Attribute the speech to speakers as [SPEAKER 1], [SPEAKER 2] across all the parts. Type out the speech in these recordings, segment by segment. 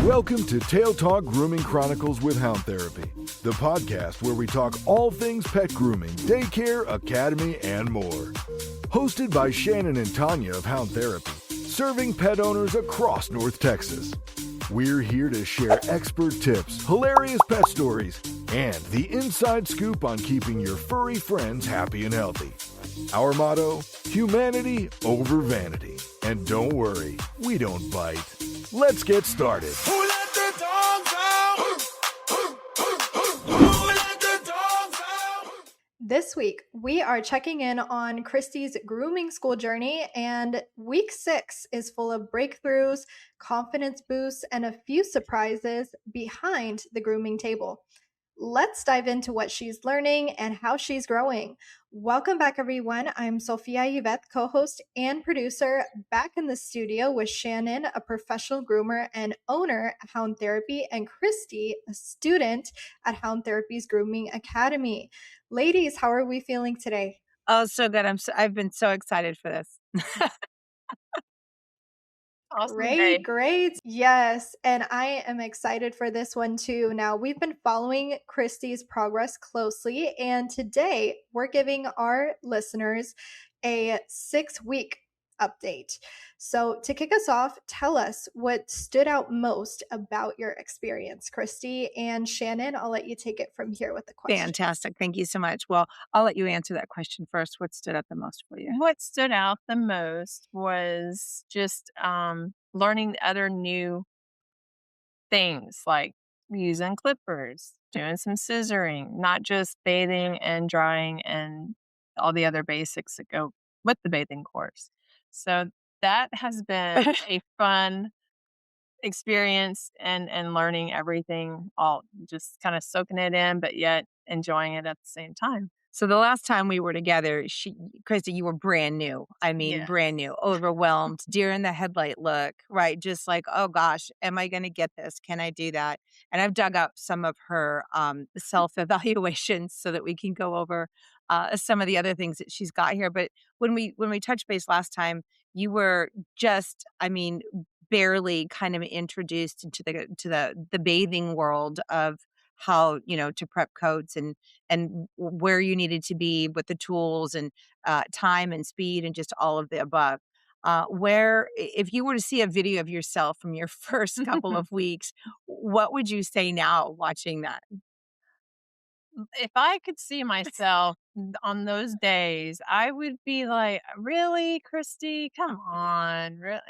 [SPEAKER 1] Welcome to Tail Talk Grooming Chronicles with Hound Therapy, the podcast where we talk all things pet grooming, daycare, academy, and more. Hosted by Shannon and Tanya of Hound Therapy, serving pet owners across North Texas. We're here to share expert tips, hilarious pet stories, and the inside scoop on keeping your furry friends happy and healthy. Our motto, humanity over vanity. And don't worry, we don't bite. Let's get started. Who let the dogs out? Who let the dogs out?
[SPEAKER 2] This week, we are checking in on Christi's grooming school journey, and week 6 is full of breakthroughs, confidence boosts, and a few surprises behind the grooming table. Let's dive into what she's learning and how she's growing. Welcome back, everyone. I'm Sophia Yvette, co-host and producer, back in the studio with Shannon, a professional groomer and owner at Hound Therapy, and Christi, a student at Hound Therapy's Grooming Academy. Ladies, how are we feeling today?
[SPEAKER 3] Oh, so good. I've been so excited for this.
[SPEAKER 4] Awesome day.
[SPEAKER 2] Great. Yes, and I am excited for this one too. Now, we've been following Christi's progress closely, and today we're giving our listeners a 6-week update. So, to kick us off, tell us what stood out most about your experience, Christi, and Shannon, I'll let you take it from here with the question.
[SPEAKER 3] Fantastic. Thank you so much. Well, I'll let you answer that question first. What stood out the most for you?
[SPEAKER 4] What stood out the most was just learning other new things like using clippers, doing some scissoring, not just bathing and drying and all the other basics that go with the bathing course. So that has been a fun experience and learning everything, all just kind of soaking it in, but yet enjoying it at the same time.
[SPEAKER 3] So the last time we were together, Christi, you were brand new.
[SPEAKER 4] Yeah.
[SPEAKER 3] Brand new, overwhelmed, deer in the headlight look, right? Just like, oh gosh, am I going to get this? Can I do that? And I've dug up some of her self-evaluations so that we can go over some of the other things that she's got here. But when we touched base last time, you were just, barely kind of introduced into the bathing world of how, to prep coats and where you needed to be with the tools and time and speed and just all of the above. Where if you were to see a video of yourself from your first couple of weeks, what would you say now watching that?
[SPEAKER 4] If I could see myself on those days, I would be like, really, Christi? Come on, really?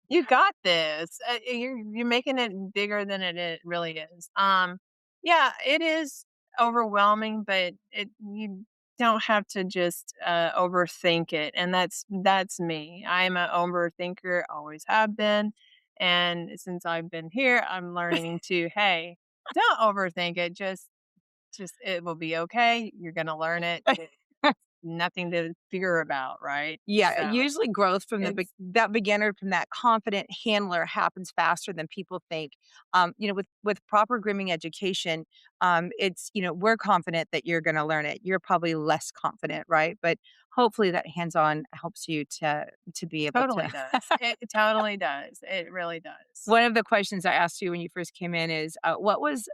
[SPEAKER 4] You got this. You're making it bigger than it really is. Yeah, it is overwhelming, but you don't have to just overthink it, and that's me. I'm an overthinker, always have been, and since I've been here, I'm learning to hey, don't overthink it. Just it will be okay. You're gonna learn it. Nothing to fear about, right?
[SPEAKER 3] Yeah,
[SPEAKER 4] So,
[SPEAKER 3] usually growth from that beginner, from that confident handler happens faster than people think. With proper grooming education, it's, we're confident that you're going to learn it. You're probably less confident, right? But hopefully that hands-on helps you to be able
[SPEAKER 4] totally
[SPEAKER 3] to.
[SPEAKER 4] does. It totally does. It really does.
[SPEAKER 3] One of the questions I asked you when you first came in is, what was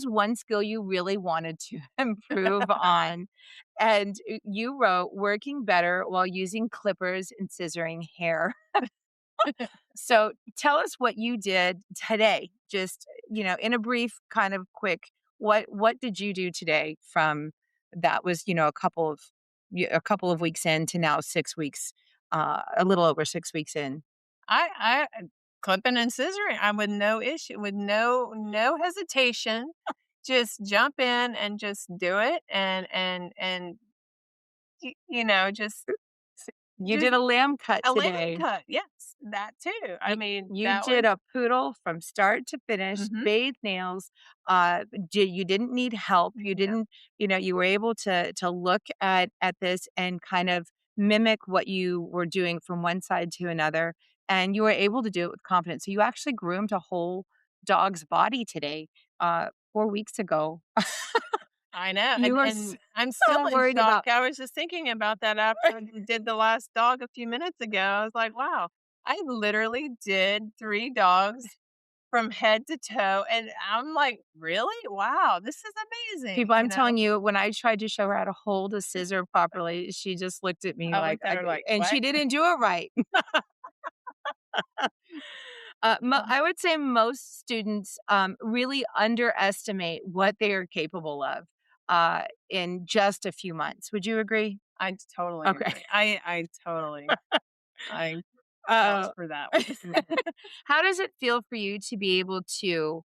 [SPEAKER 3] one skill you really wanted to improve on? And you wrote working better while using clippers and scissoring hair. So tell us what you did today. Just, in a brief kind of quick, what did you do today from that was, a couple of weeks in to now 6 weeks, a little over 6 weeks in.
[SPEAKER 4] I clipping and scissoring. I with no issue, with no hesitation, just jump in and just do it, and just
[SPEAKER 3] You did a lamb cut
[SPEAKER 4] a
[SPEAKER 3] today.
[SPEAKER 4] lamb cut. Yes, that too.
[SPEAKER 3] You did a poodle from start to finish, bathe nails. You didn't need help. You didn't, you were able to look at this and kind of mimic what you were doing from one side to another. And you were able to do it with confidence. So you actually groomed a whole dog's body today, 4 weeks ago.
[SPEAKER 4] I know.
[SPEAKER 3] And
[SPEAKER 4] I'm still
[SPEAKER 3] worried
[SPEAKER 4] in shock. I was just thinking about that after I did the last dog a few minutes ago. I was like, wow, I literally did 3 dogs from head to toe, and I'm like, "Really? Wow, this is amazing,"
[SPEAKER 3] People,
[SPEAKER 4] you
[SPEAKER 3] I'm
[SPEAKER 4] know?
[SPEAKER 3] telling you, when I tried to show her how to hold a scissor properly, she just looked at me
[SPEAKER 4] I
[SPEAKER 3] like,
[SPEAKER 4] looked at her like,
[SPEAKER 3] and she
[SPEAKER 4] "What?"
[SPEAKER 3] didn't do it right. I would say most students really underestimate what they are capable of in just a few months. Would you agree?
[SPEAKER 4] I totally
[SPEAKER 3] Okay.
[SPEAKER 4] agree. I totally I vouch
[SPEAKER 3] Uh,
[SPEAKER 4] for that one.
[SPEAKER 3] how does it feel for you to be able to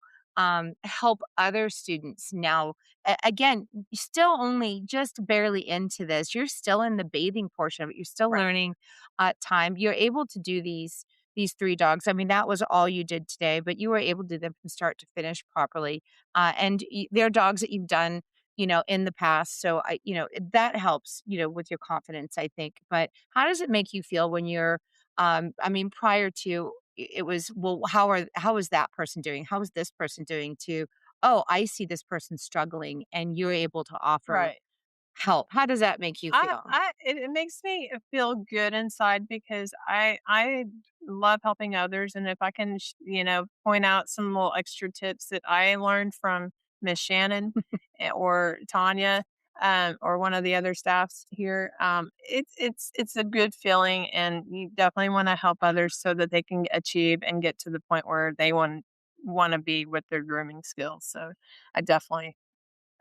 [SPEAKER 3] help other students now? Again, you're still only just barely into this. You're still in the bathing portion of it. You're still
[SPEAKER 4] Right,
[SPEAKER 3] learning time. You're able to do these 3 dogs. I mean, that was all you did today, but you were able to do them from start to finish properly. They're dogs that you've done, in the past. So that helps, with your confidence, I think. But how does it make you feel when you're I mean, prior to it was, well, how is that person doing? How is this person doing to, oh, I see this person struggling and you're able to offer
[SPEAKER 4] right.
[SPEAKER 3] help. How does that make you feel?
[SPEAKER 4] It makes me feel good inside because I love helping others, and if I can, point out some little extra tips that I learned from Miss Shannon or Tanya, or one of the other staffs here, it's a good feeling, and you definitely want to help others so that they can achieve and get to the point where they want to be with their grooming skills. So I definitely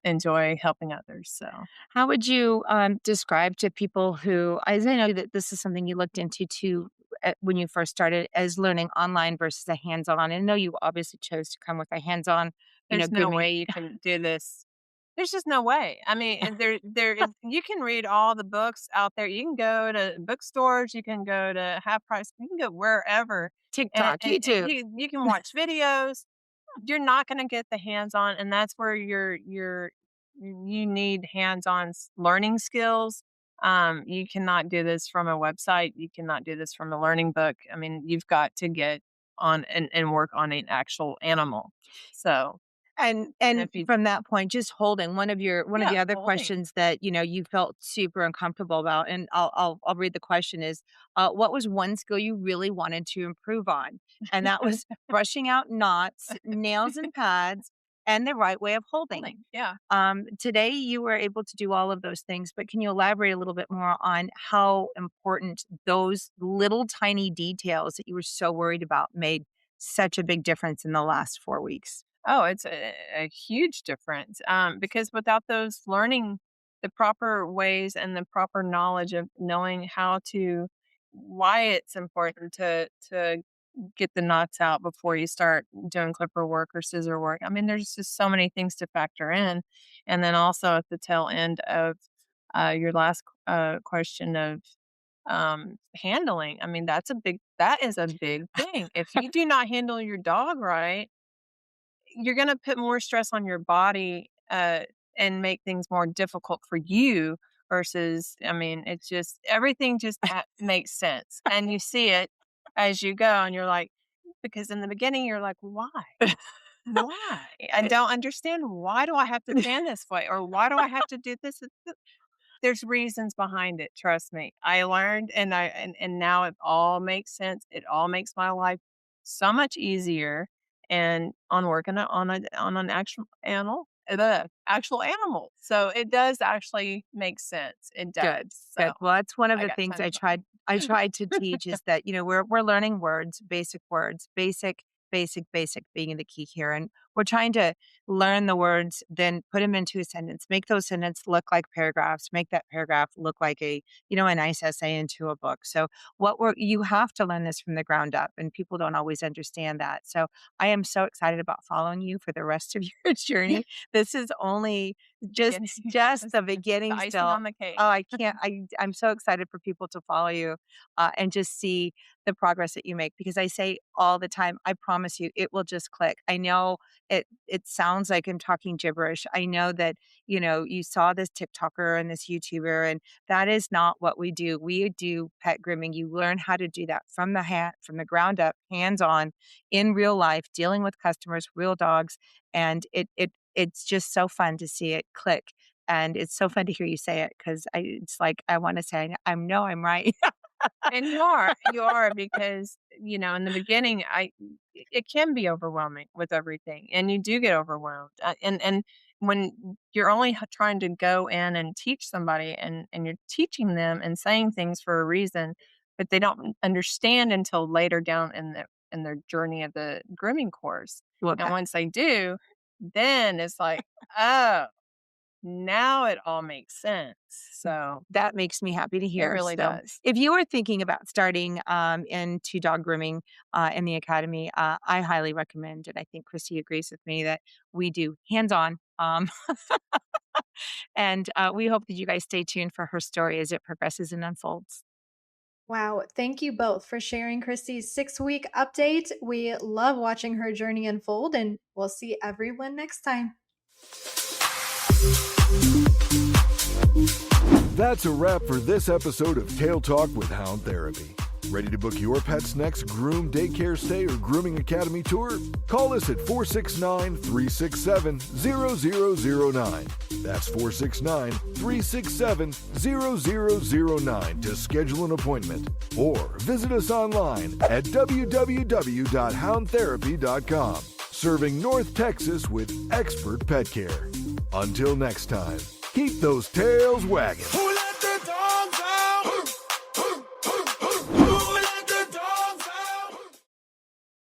[SPEAKER 4] enjoy helping others. So.
[SPEAKER 3] How would you describe to people who, as I know that this is something you looked into too when you first started, as learning online versus a hands-on? And I know you obviously chose to come with a hands-on,
[SPEAKER 4] There's no
[SPEAKER 3] grooming.
[SPEAKER 4] way you can do this. There's just no way. I mean, and there is you can read all the books out there. You can go to bookstores, you can go to half price, you can go wherever, and,
[SPEAKER 3] TikTok,
[SPEAKER 4] and
[SPEAKER 3] YouTube.
[SPEAKER 4] you can watch videos. You're not going to get the hands-on, and that's where you need hands-on learning skills. You cannot do this from a website. You cannot do this from a learning book. I mean, you've got to get on and work on an actual animal. So, and
[SPEAKER 3] And
[SPEAKER 4] if you
[SPEAKER 3] from that point, just holding one of
[SPEAKER 4] yeah,
[SPEAKER 3] the other
[SPEAKER 4] holding.
[SPEAKER 3] questions that you felt super uncomfortable about, and I'll read the question is, what was one skill you really wanted to improve on? And that was brushing out knots, nails and pads, and the right way of holding.
[SPEAKER 4] Holding, yeah.
[SPEAKER 3] Today you were able to do all of those things, but can you elaborate a little bit more on how important those little tiny details that you were so worried about made such a big difference in the last 4 weeks?
[SPEAKER 4] Oh, it's a huge difference, because without those learning the proper ways and the proper knowledge of knowing how to why it's important to get the knots out before you start doing clipper work or scissor work. I mean, there's just so many things to factor in. And then also at the tail end of your last question of handling. I mean, that is a big thing. If you do not handle your dog right, you're gonna put more stress on your body, and make things more difficult for you versus I mean, it's just everything just makes sense, and you see it as you go, and you're like because in the beginning, you're like, "Why? Why? I don't understand. Why do I have to stand this way? Or why do I have to do this?" There's reasons behind it, trust me. I learned and now it all makes sense. It all makes my life so much easier and on working on an actual animal. So it does actually make sense. It does.
[SPEAKER 3] Good,
[SPEAKER 4] So
[SPEAKER 3] good. Well, that's one of
[SPEAKER 4] I
[SPEAKER 3] the
[SPEAKER 4] got
[SPEAKER 3] things
[SPEAKER 4] tons of
[SPEAKER 3] I tried to teach is that, we're learning words, basic being the key here. And we're trying to learn the words, then put them into a sentence, make those sentences look like paragraphs, make that paragraph look like a nice essay into a book. So you have to learn this from the ground up, and people don't always understand that. So I am so excited about following you for the rest of your journey. This is only just
[SPEAKER 4] beginning.
[SPEAKER 3] just
[SPEAKER 4] It's
[SPEAKER 3] the
[SPEAKER 4] the
[SPEAKER 3] beginning
[SPEAKER 4] icing
[SPEAKER 3] still.
[SPEAKER 4] on the cake.
[SPEAKER 3] Oh, I can't. I'm so excited for people to follow you and just see the progress that you make, because I say all the time, I promise you, it will just click. I know it sounds like I'm talking gibberish. I know that, you saw this TikToker and this YouTuber, and that is not what we do. We do pet grooming. You learn how to do that from the ground up, hands on, in real life, dealing with customers, real dogs, and it's just so fun to see it click. And it's so fun to hear you say it, because it's like I want to say, I know I'm right.
[SPEAKER 4] And you are because, in the beginning, it can be overwhelming with everything, and you do get overwhelmed. And when you're only trying to go in and teach somebody, and you're teaching them and saying things for a reason, but they don't understand until later down in their journey of the grooming course.
[SPEAKER 3] Well,
[SPEAKER 4] And once they do, then it's like, oh, now it all makes sense. So
[SPEAKER 3] that makes me happy to
[SPEAKER 4] it
[SPEAKER 3] hear.
[SPEAKER 4] really
[SPEAKER 3] So,
[SPEAKER 4] does.
[SPEAKER 3] if you are thinking about starting into dog grooming in the academy, I highly recommend, and I think Christy agrees with me that we do hands-on. And we hope that you guys stay tuned for her story as it progresses and unfolds.
[SPEAKER 2] Wow. Thank you both for sharing Christy's 6-week update. We love watching her journey unfold, and we'll see everyone next time.
[SPEAKER 1] That's a wrap for this episode of Tail Talk with Hound Therapy. Ready to book your pet's next groom, daycare stay, or grooming academy tour? Call us at 469-367-0009. That's 469-367-0009 to schedule an appointment. Or visit us online at www.houndtherapy.com. Serving North Texas with expert pet care. Until next time, keep those tails wagging.